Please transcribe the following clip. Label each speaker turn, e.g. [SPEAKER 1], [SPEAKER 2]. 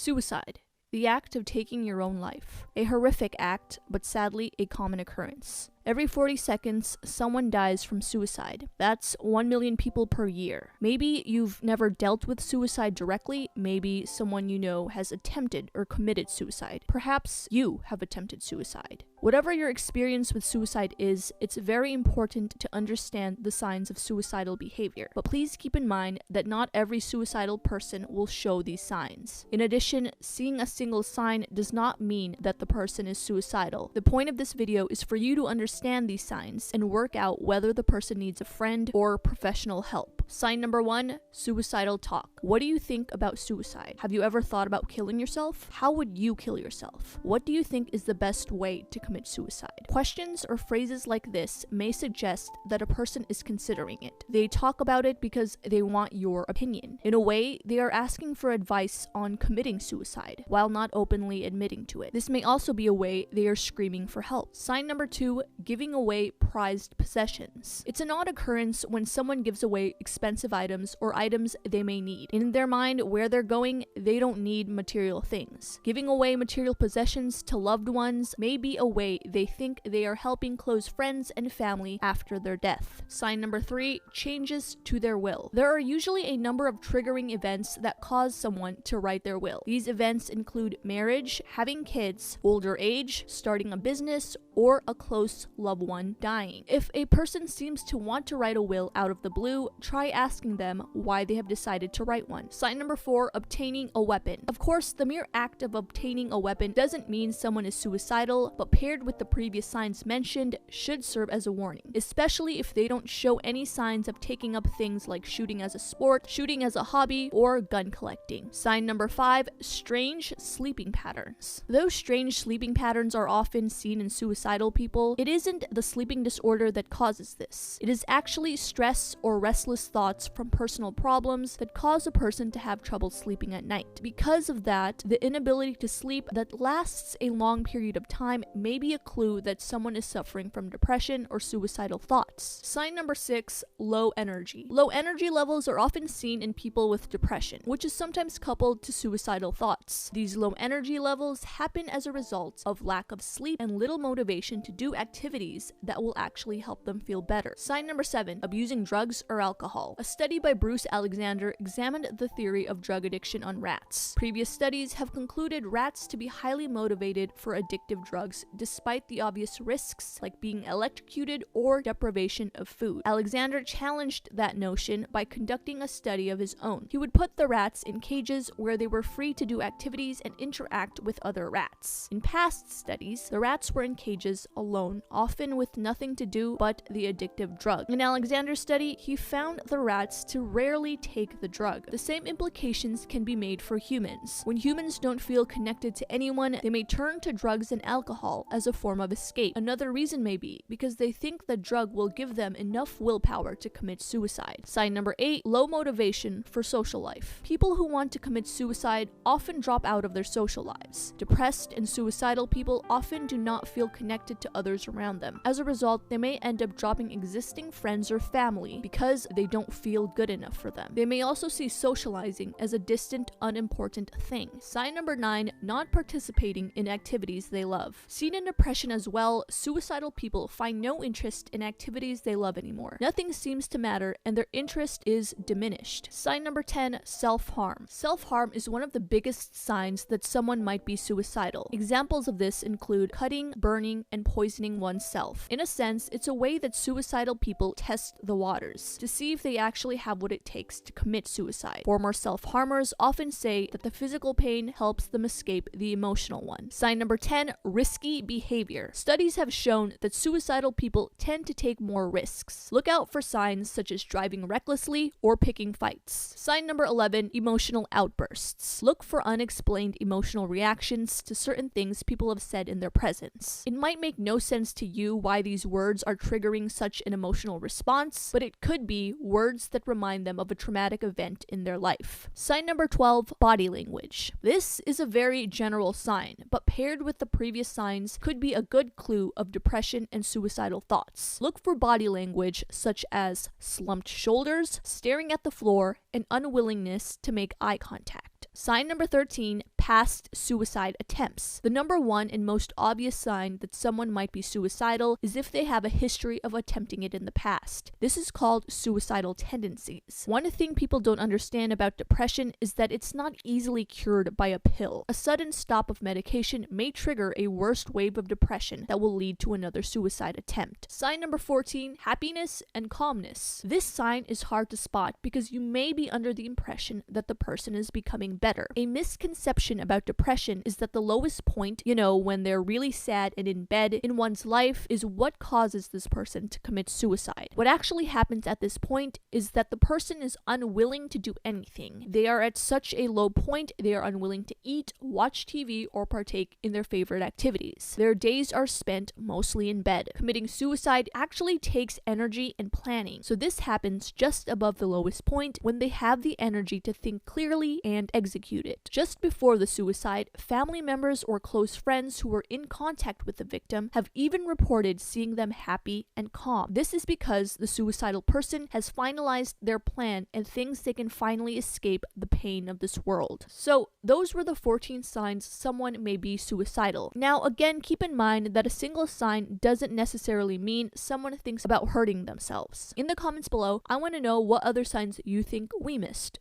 [SPEAKER 1] Suicide. The act of taking your own life. A horrific act, but sadly a common occurrence. Every 40 seconds, someone dies from suicide. That's 1 million people per year. Maybe you've never dealt with suicide directly. Maybe someone you know has attempted or committed suicide. Perhaps you have attempted suicide. Whatever your experience with suicide is, it's very important to understand the signs of suicidal behavior. But please keep in mind that not every suicidal person will show these signs. In addition, seeing a single sign does not mean that the person is suicidal. The point of this video is for you to understand these signs and work out whether the person needs a friend or professional help. Sign number 1, suicidal talk. What do you think about suicide? Have you ever thought about killing yourself? How would you kill yourself? What do you think is the best way to commit suicide? Questions or phrases like this may suggest that a person is considering it. They talk about it because they want your opinion. In a way, they are asking for advice on committing suicide while not openly admitting to it. This may also be a way they are screaming for help. Sign number 2, giving away prized possessions. It's an odd occurrence when someone gives away expensive items or items they may need. In their mind, where they're going, they don't need material things. Giving away material possessions to loved ones may be a way they think they are helping close friends and family after their death. Sign number 3, changes to their will. There are usually a number of triggering events that cause someone to write their will. These events include marriage, having kids, older age, starting a business, or a close loved one dying. If a person seems to want to write a will out of the blue, try asking them why they have decided to write one. Sign number 4, obtaining a weapon. Of course, the mere act of obtaining a weapon doesn't mean someone is suicidal, but paired with the previous signs mentioned should serve as a warning, especially if they don't show any signs of taking up things like shooting as a sport, shooting as a hobby, or gun collecting. Sign number 5, strange sleeping patterns. Those strange sleeping patterns are often seen in suicidal people. It isn't the sleeping disorder that causes this. It is actually stress or restless thoughts from personal problems that cause a person to have trouble sleeping at night. Because of that, the inability to sleep that lasts a long period of time may be a clue that someone is suffering from depression or suicidal thoughts. Sign number 6, low energy. Low energy levels are often seen in people with depression, which is sometimes coupled to suicidal thoughts. These low energy levels happen as a result of lack of sleep and little motivation to do activities that will actually help them feel better. Sign number 7, abusing drugs or alcohol. A study by Bruce Alexander examined the theory of drug addiction on rats. Previous studies have concluded rats to be highly motivated for addictive drugs despite the obvious risks like being electrocuted or deprivation of food. Alexander challenged that notion by conducting a study of his own. He would put the rats in cages where they were free to do activities and interact with other rats. In past studies, the rats were in cages alone, often with nothing to do but the addictive drug. In Alexander's study, he found the rats to rarely take the drug. The same implications can be made for humans. When humans don't feel connected to anyone, they may turn to drugs and alcohol as a form of escape. Another reason may be because they think the drug will give them enough willpower to commit suicide. Sign number 8, low motivation for social life. People who want to commit suicide often drop out of their social lives. Depressed and suicidal people often do not feel connected to others around them. As a result, they may end up dropping existing friends or family because they don't feel good enough for them. They may also see socializing as a distant, unimportant thing. Sign number 9, not participating in activities they love. Seen in depression as well, suicidal people find no interest in activities they love anymore. Nothing seems to matter and their interest is diminished. Sign number 10, self-harm. Self-harm is one of the biggest signs that someone might be suicidal. Examples of this include cutting, burning, and poisoning oneself. In a sense, it's a way that suicidal people test the waters to see if they actually have what it takes to commit suicide. Former self-harmers often say that the physical pain helps them escape the emotional one. Sign number 10, risky behavior. Studies have shown that suicidal people tend to take more risks. Look out for signs such as driving recklessly or picking fights. Sign number 11, emotional outbursts. Look for unexplained emotional reactions to certain things people have said in their presence. It might make no sense to you why these words are triggering such an emotional response, but it could be words that remind them of a traumatic event in their life. Sign number 12, body language. This is a very general sign, but paired with the previous signs could be a good clue of depression and suicidal thoughts. Look for body language such as slumped shoulders, staring at the floor, and unwillingness to make eye contact. Sign number 13, past suicide attempts. The number one and most obvious sign that someone might be suicidal is if they have a history of attempting it in the past. This is called suicidal tendencies. One thing people don't understand about depression is that it's not easily cured by a pill. A sudden stop of medication may trigger a worst wave of depression that will lead to another suicide attempt. Sign number 14, happiness and calmness. This sign is hard to spot because you may be under the impression that the person is becoming better. A misconception about depression is that the lowest point, when they're really sad and in bed in one's life, is what causes this person to commit suicide. What actually happens at this point is that the person is unwilling to do anything. They are at such a low point, they are unwilling to eat, watch TV, or partake in their favorite activities. Their days are spent mostly in bed. Committing suicide actually takes energy and planning, so this happens just above the lowest point when they have the energy to think clearly and execute it. Just before the suicide, family members or close friends who were in contact with the victim have even reported seeing them happy and calm. This is because the suicidal person has finalized their plan and thinks they can finally escape the pain of this world. So those were the 14 signs someone may be suicidal. Now again, keep in mind that a single sign doesn't necessarily mean someone thinks about hurting themselves. In the comments below, I want to know what other signs you think we missed.